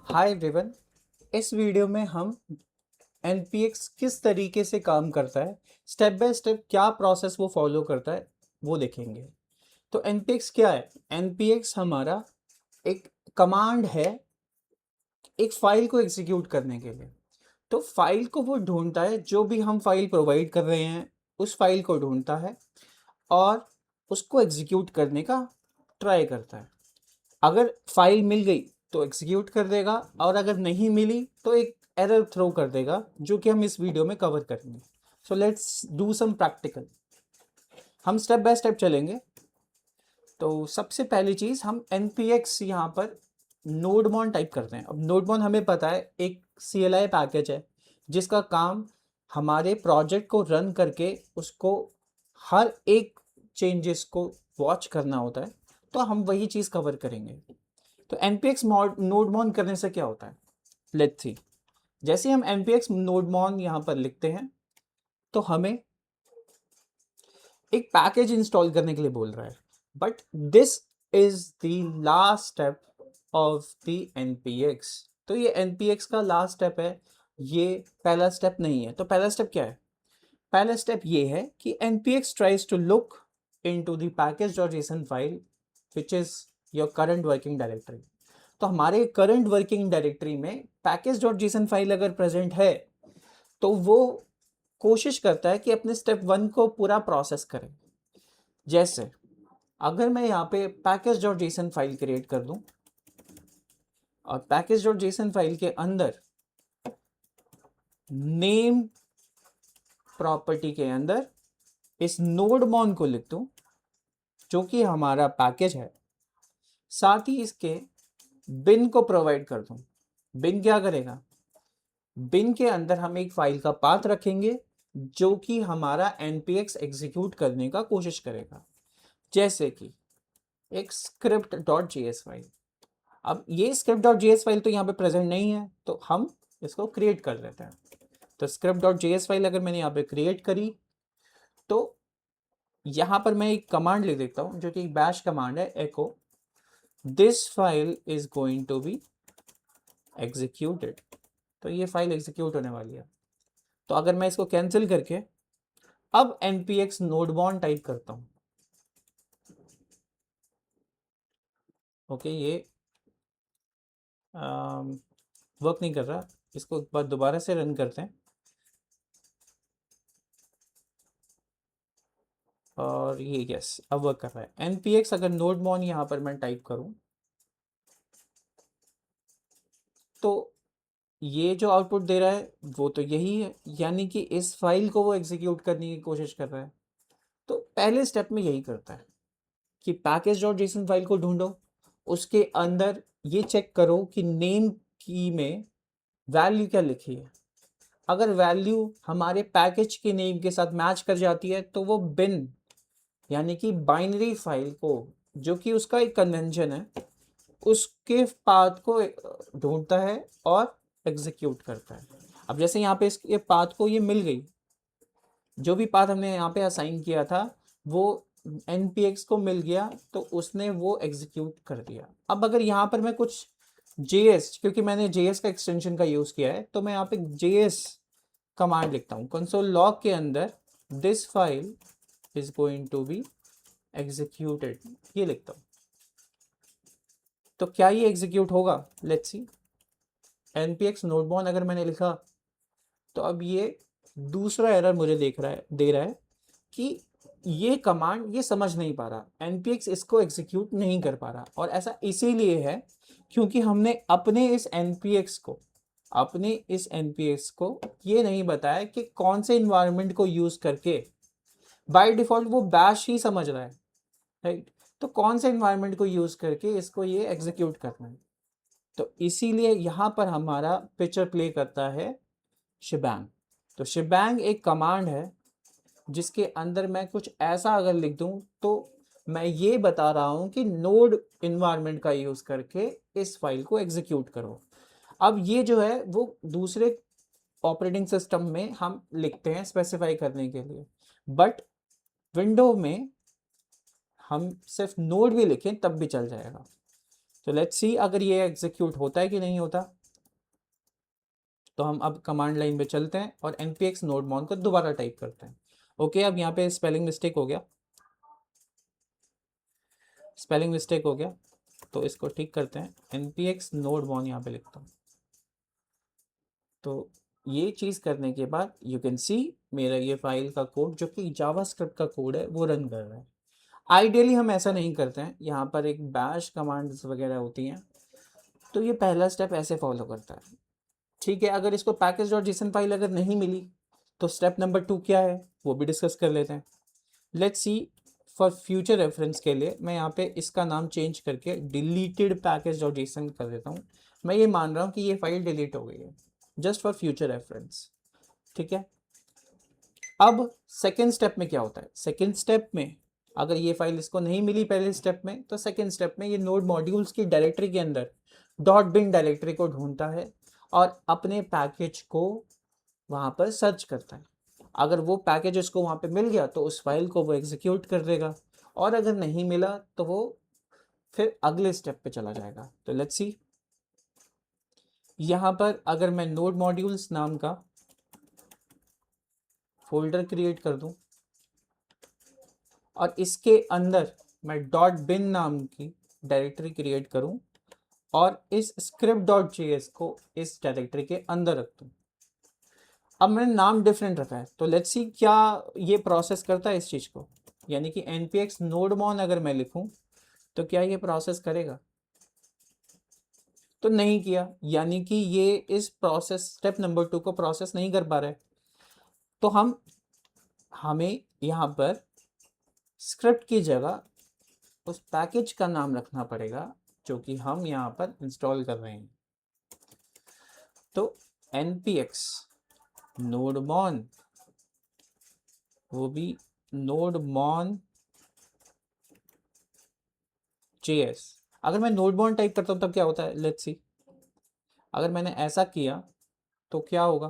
Hi everyone. इस video में हम एनपीएक्स किस तरीके से काम करता है, स्टेप बाय स्टेप क्या प्रोसेस वो फॉलो करता है वो देखेंगे। तो एनपीएक्स क्या है? एनपीएक्स हमारा एक कमांड है एक फाइल को एग्जीक्यूट करने के लिए। तो फाइल को वो ढूंढता है, जो भी हम फाइल प्रोवाइड कर रहे हैं उस फाइल को ढूंढता है और उसको एग्जीक्यूट करने का ट्राई करता है। अगर फाइल मिल गई तो एग्जीक्यूट कर देगा, और अगर नहीं मिली तो एक एरर थ्रो कर देगा, जो कि हम इस वीडियो में कवर करेंगे। So let's do some practical. हम स्टेप बाय स्टेप चलेंगे। तो सबसे पहली चीज़, हम npx यहाँ पर नोडमॉन टाइप करते हैं। अब नोडमॉन हमें पता है एक CLI पैकेज है जिसका काम हमारे प्रोजेक्ट को रन करके उसको हर एक चेंजेस को वॉच करना होता है। तो हम वही चीज़ कवर करेंगे। तो npx नोडमॉन करने से क्या होता है, लेट्स सी। जैसे हम npx नोडमॉन यहाँ पर लिखते हैं तो हमें एक पैकेज इंस्टॉल करने के लिए बोल रहा है, but this is the last step of the npx। तो ये npx का लास्ट स्टेप है, ये पहला स्टेप नहीं है। तो पहला स्टेप क्या है? पहला स्टेप ये है कि npx tries to look into the package.json file which is your current working directory। तो हमारे करंट वर्किंग डायरेक्टरी में package.json फाइल अगर प्रेजेंट है तो वो कोशिश करता है कि अपने स्टेप 1 को पूरा प्रोसेस करें। जैसे अगर मैं यहाँ पे package.json फाइल क्रिएट कर दूं और package.json फाइल के अंदर नेम प्रॉपर्टी के अंदर इस नोडमॉन को लिख दूं, जो कि हमारा पैकेज है, साथ ही इसके बिन को प्रोवाइड कर दूं। बिन क्या करेगा? बिन के अंदर हम एक फाइल का पाथ रखेंगे जो कि हमारा npx एग्जीक्यूट करने का कोशिश करेगा, जैसे कि एक script.js फाइल। अब ये script.js फाइल तो यहाँ पे प्रेजेंट नहीं है, तो हम इसको क्रिएट कर लेते हैं। तो script.js फाइल अगर मैंने यहाँ पे क्रिएट करी तो यहाँ पर मैं एक कमांड लिख देता हूँ, जो कि बैश कमांड है, echo this file is going to be executed। तो ये फाइल एग्जीक्यूट होने वाली है। तो अगर मैं इसको कैंसिल करके अब npx नोडमॉन टाइप करता हूँ, ओके, ये वर्क नहीं कर रहा। इसको एक बार दोबारा से रन करते हैं और ये यस अब वर्क कर रहा है। npx अगर नोडमॉन यहाँ पर मैं टाइप करूँ तो ये जो आउटपुट दे रहा है वो तो यही है, यानी कि इस फाइल को वो एग्जीक्यूट करने की कोशिश कर रहा है। तो पहले स्टेप में यही करता है कि package.json फाइल को ढूंढो, उसके अंदर ये चेक करो कि नेम की में वैल्यू क्या लिखी है। अगर वैल्यू हमारे पैकेज के नेम के साथ मैच कर जाती है तो वो बिन यानी कि बाइनरी फाइल को, जो कि उसका एक कन्वेंशन है, उसके पाथ को ढूंढता है और एग्जीक्यूट करता है। अब जैसे यहाँ पे इसके पाथ को ये मिल गई, जो भी पाथ हमने यहाँ पे असाइन किया था वो npx को मिल गया, तो उसने वो एग्जीक्यूट कर दिया। अब अगर यहाँ पर मैं कुछ JS, क्योंकि मैंने JS का एक्सटेंशन का यूज़ किया है, तो मैं यहाँ पे JS कमांड लिखता हूँ कंसोल लॉग के अंदर, this file is going to be executed, ये लिखता हूँ। तो क्या ये एग्जीक्यूट होगा? Let's see. npx नोडमॉन अगर मैंने लिखा तो अब ये दूसरा एरर मुझे दे रहा है कि ये कमांड ये समझ नहीं पा रहा, npx इसको एग्जीक्यूट नहीं कर पा रहा। और ऐसा इसीलिए है क्योंकि हमने अपने इस npx को ये नहीं बताया कि कौन से इन्वायरमेंट को यूज करके। बाय डिफॉल्ट वो बैश ही समझ रहा है, राइट? तो कौन से इन्वायरमेंट को यूज करके इसको ये एग्जीक्यूट करना है। तो इसीलिए यहाँ पर हमारा पिक्चर प्ले करता है shebang। तो shebang एक कमांड है जिसके अंदर मैं कुछ ऐसा अगर लिख दूं तो मैं ये बता रहा हूं कि नोड इन्वायरमेंट का यूज करके इस फाइल को एग्जीक्यूट करो। अब ये जो है वो दूसरे ऑपरेटिंग सिस्टम में हम लिखते हैं स्पेसिफाई करने के लिए, बट विंडो में हम सिर्फ नोड भी लिखें तब भी चल जाएगा। तो लेट्स सी अगर ये एग्जीक्यूट होता है कि नहीं होता। तो हम अब कमांड लाइन पे चलते हैं और npx nodemon को दोबारा टाइप करते हैं। ओके, अब यहाँ पे स्पेलिंग मिस्टेक हो गया, स्पेलिंग मिस्टेक हो गया, तो इसको ठीक करते हैं। npx nodemon यहाँ पे लिखता हूँ। तो ये चीज़ करने के बाद यू कैन सी मेरा ये फाइल का कोड जो कि जावास्क्रिप्ट का कोड है वो रन कर रहा है। आइडियली हम ऐसा नहीं करते हैं, यहाँ पर एक बैश कमांड्स वगैरह होती हैं, तो ये पहला स्टेप ऐसे फॉलो करता है। ठीक है, अगर इसको package.json फाइल अगर नहीं मिली तो स्टेप नंबर 2 क्या है वो भी डिस्कस कर लेते हैं। Let's see, for future reference के लिए मैं यहाँ पे इसका नाम चेंज करके डिलीटेड package.json कर देता हूँ। मैं ये मान रहा हूँ कि ये फाइल डिलीट हो गई है, जस्ट फॉर फ्यूचर रेफरेंस। ठीक है, अब सेकेंड स्टेप में क्या होता है? सेकेंड स्टेप में अगर ये फाइल इसको नहीं मिली पहले स्टेप में, तो सेकेंड स्टेप में ये नोड मॉड्यूल्स की डायरेक्टरी के अंदर .bin डायरेक्टरी को ढूंढता है और अपने पैकेज को वहाँ पर सर्च करता है। अगर वो पैकेज उसको वहाँ पे मिल गया तो उस फाइल को वो एग्जीक्यूट कर देगा, और अगर नहीं मिला तो वो फिर अगले स्टेप पे चला जाएगा। तो लेट्स सी, यहाँ पर अगर मैं नोड मॉड्यूल्स नाम का फोल्डर क्रिएट कर दूं और इसके अंदर मैं .bin नाम की डायरेक्टरी क्रिएट करूं और इस script.js को इस डायरेक्टरी के अंदर रख दूं। अब मैंने नाम डिफरेंट रखा है, तो लेट्स सी क्या ये प्रोसेस करता है इस चीज़ को, यानी कि npx nodemon अगर मैं लिखूं तो क्या ये प्रोसेस करेगा? तो नहीं किया, यानी कि ये इस प्रोसेस स्टेप नंबर 2 को प्रोसेस नहीं कर पा रहा है। तो हमें यहाँ पर स्क्रिप्ट की जगह उस पैकेज का नाम रखना पड़ेगा जो कि हम यहाँ पर इंस्टॉल कर रहे हैं। तो npx nodemon, वो भी nodemon js। अगर मैं nodemon टाइप करता हूँ तब क्या होता है? लेट्स सी, अगर मैंने ऐसा किया तो क्या होगा?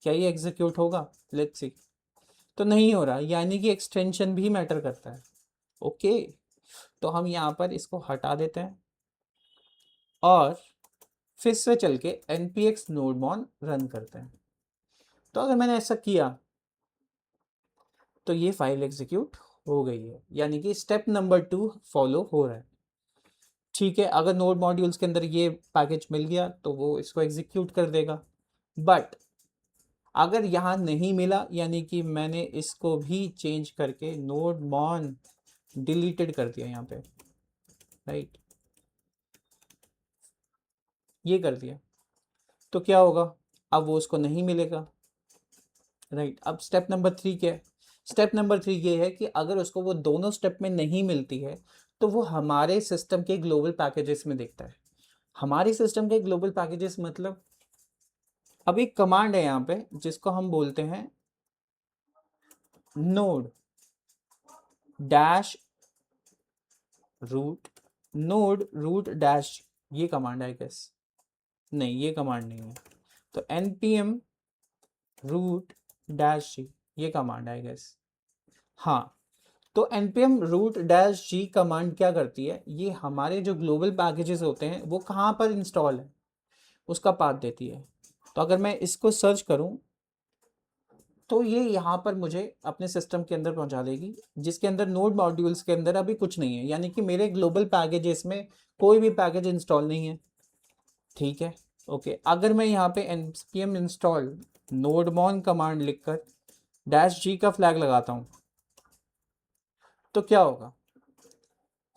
क्या ये एग्जीक्यूट होगा? लेट्स सी, तो नहीं हो रहा, यानी कि एक्सटेंशन भी मैटर करता है। ओके, तो हम यहाँ पर इसको हटा देते हैं और फिर से चल के npx nodemon रन करते हैं। तो अगर मैंने ऐसा किया तो ये फाइल एग्जीक्यूट हो गई है, यानी कि स्टेप नंबर 2 फॉलो हो रहा है। ठीक है, अगर नोड मॉड्यूल्स के अंदर ये पैकेज मिल गया तो वो इसको एग्जीक्यूट कर देगा, बट अगर यहाँ नहीं मिला, यानी कि मैंने इसको भी चेंज करके nodemon डिलीटेड कर दिया यहाँ पे, राइट, ये कर दिया, तो क्या होगा? अब वो उसको नहीं मिलेगा, राइट। अब स्टेप नंबर 3 क्या है? स्टेप नंबर 3 ये है कि अगर उसको वो दोनों स्टेप में नहीं मिलती है तो वो हमारे सिस्टम के ग्लोबल पैकेजेस में देखता है। हमारे सिस्टम के ग्लोबल पैकेजेस मतलब, अब एक कमांड है यहाँ पे जिसको हम बोलते हैं node dash root, node root dash, ये कमांड है गेस, नहीं ये कमांड नहीं है, तो npm रूट डैश जी ये कमांड है गेस। हाँ, तो npm root dash g command क्या करती है? ये हमारे जो ग्लोबल पैकेजेस होते हैं वो कहाँ पर इंस्टॉल है उसका पाथ देती है। तो अगर मैं इसको सर्च करूं तो ये यहाँ पर मुझे अपने सिस्टम के अंदर पहुंचा देगी, जिसके अंदर नोड मॉड्यूल्स के अंदर अभी कुछ नहीं है, यानी कि मेरे ग्लोबल पैकेजेस में कोई भी पैकेज इंस्टॉल नहीं है। ठीक है, ओके, अगर मैं यहाँ पे npm इंस्टॉल nodemon कमांड लिखकर डैश जी का फ्लैग लगाता हूँ तो क्या होगा?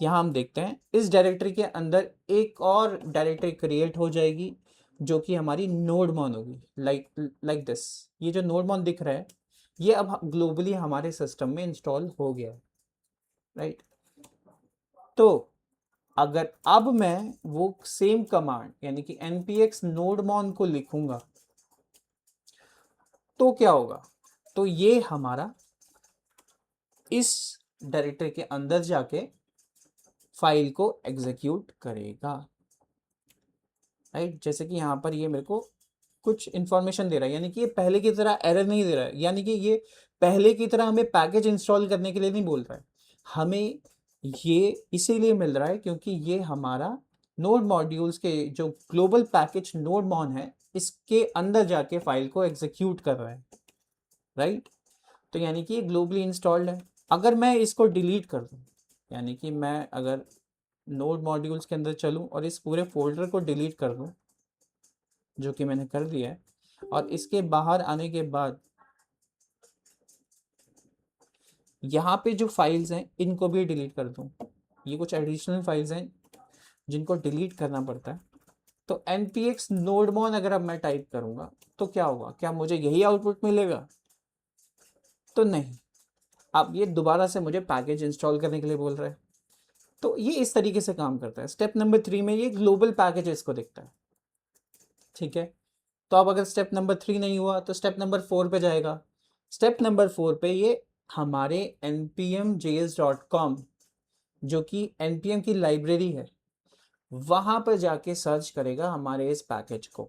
यहाँ हम देखते हैं इस डायरेक्टरी के अंदर एक और डायरेक्टरी क्रिएट हो जाएगी जो कि हमारी nodemon होगी, लाइक दिस। ये जो nodemon दिख रहा है ये अब ग्लोबली हमारे सिस्टम में इंस्टॉल हो गया है, राइट। तो अगर अब मैं वो सेम कमांड यानी कि npx nodemon को लिखूंगा तो क्या होगा? तो ये हमारा इस डायरेक्टरी के अंदर जाके फाइल को एग्जीक्यूट करेगा, राइट। जैसे कि यहाँ पर ये मेरे को कुछ इंफॉर्मेशन दे रहा है, यानी कि ये पहले की तरह एरर नहीं दे रहा है, यानी कि ये पहले की तरह हमें पैकेज इंस्टॉल करने के लिए नहीं बोल रहा है, हमें ये इसीलिए मिल रहा है क्योंकि ये हमारा नोड मॉड्यूल्स के जो ग्लोबल पैकेज नोड मॉन है इसके अंदर जाके फाइल को एग्जीक्यूट कर रहा है, राइट। तो यानी कि ये ग्लोबली इंस्टॉल्ड है। अगर मैं इसको डिलीट कर दूं, यानी कि मैं अगर नोड मॉड्यूल्स के अंदर चलूं और इस पूरे फोल्डर को डिलीट कर दूं, जो कि मैंने कर दिया है, और इसके बाहर आने के बाद यहाँ पे जो फाइल्स हैं इनको भी डिलीट कर दूं, ये कुछ एडिशनल फाइल्स हैं जिनको डिलीट करना पड़ता है। तो npx nodemon अगर अब मैं टाइप करूंगा तो क्या होगा, क्या मुझे यही आउटपुट मिलेगा? तो नहीं, अब ये दोबारा से मुझे पैकेज इंस्टॉल करने के लिए बोल रहा है। तो ये इस तरीके से काम करता है। स्टेप नंबर 3 में ये ग्लोबल पैकेजेस को देखता है, ठीक है। तो अब अगर स्टेप नंबर 3 नहीं हुआ तो स्टेप नंबर 4 पे जाएगा। स्टेप नंबर 4 पे ये हमारे npmjs.com जो कि npm की लाइब्रेरी है वहाँ पर जाके सर्च करेगा हमारे इस पैकेज को।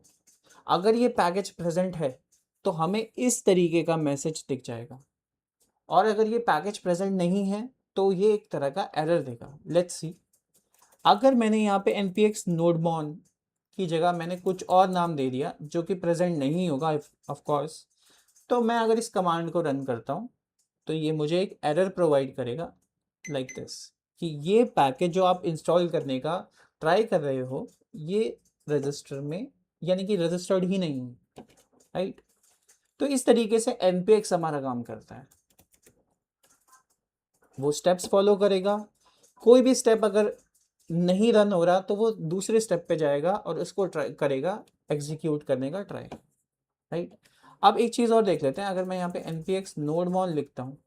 अगर ये पैकेज प्रेजेंट है तो हमें इस तरीके का मैसेज दिख जाएगा, और अगर ये पैकेज प्रेजेंट नहीं है तो ये एक तरह का एरर देगा। लेट्स सी, अगर मैंने यहाँ पे npx nodemon की जगह मैंने कुछ और नाम दे दिया जो कि प्रेजेंट नहीं होगा ऑफ कोर्स, तो मैं अगर इस कमांड को रन करता हूँ तो ये मुझे एक एरर प्रोवाइड करेगा लाइक दिस, कि ये पैकेज जो आप इंस्टॉल करने का ट्राई कर रहे हो ये रजिस्टर में यानी कि रजिस्टर्ड ही नहीं है, राइट। तो इस तरीके से npx हमारा काम करता है। वो स्टेप्स फॉलो करेगा, कोई भी स्टेप अगर नहीं रन हो रहा तो वो दूसरे स्टेप पे जाएगा और उसको ट्राई करेगा एग्जीक्यूट करने का ट्राई, राइट। अब एक चीज़ और देख लेते हैं। अगर मैं यहाँ पे npx nodemon लिखता हूँ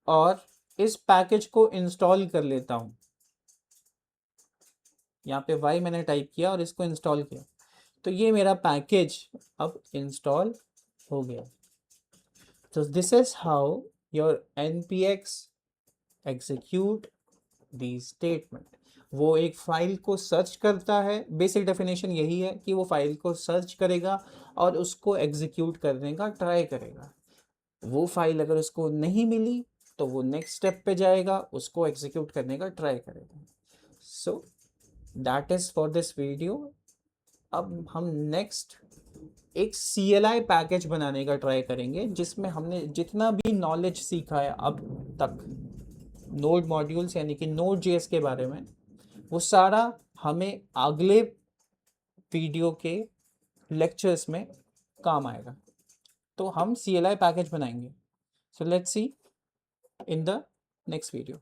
और इस पैकेज को इंस्टॉल कर लेता हूँ, यहाँ पे y मैंने टाइप किया और इसको इंस्टॉल किया, तो ये मेरा पैकेज अब इंस्टॉल हो गया। तो this is how your npx execute the statement. वो एक फाइल को सर्च करता है, बेसिक डेफिनेशन यही है कि वो फाइल को सर्च करेगा और उसको एग्जीक्यूट करने का ट्राई करेगा। वो फाइल अगर उसको नहीं मिली तो वो नेक्स्ट स्टेप पे जाएगा, उसको एग्जीक्यूट करने का ट्राई करेगा। So that is for this video. अब हम नेक्स्ट एक CLI पैकेज बनाने का ट्राई करेंगे जिसमें हमने जितना भी नॉलेज सीखा है अब तक नोड मॉड्यूल्स यानी कि नोड जेएस के बारे में, वो सारा हमें अगले वीडियो के लेक्चर्स में काम आएगा। तो हम CLI पैकेज बनाएंगे। So let's see in the next video.